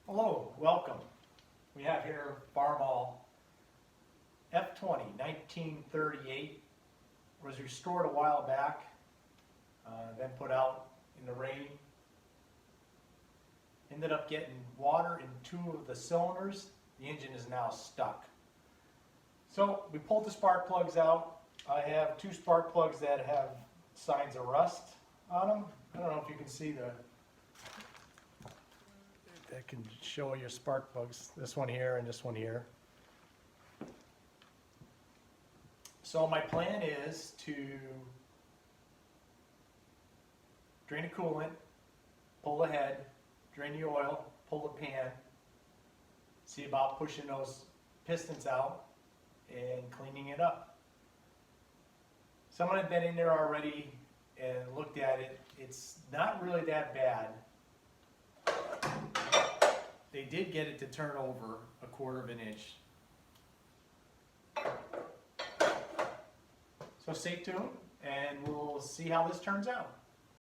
Hello, welcome. We have here Farmall F20, 1938. Was restored a while back, then put out in the rain. Ended up getting water in two of the cylinders. The engine is now stuck. So we pulled the spark plugs out. I have two spark plugs that have signs of rust on them. I don't know if you can see that can show your spark plugs, this one here and this one here. So my plan is to drain the coolant, pull the head, drain the oil, pull the pan, see about pushing those pistons out and cleaning it up. Someone had been in there already and looked at it. It's not really that bad. They did get it to turn over a 1/4 inch. So stay tuned and we'll see how this turns out.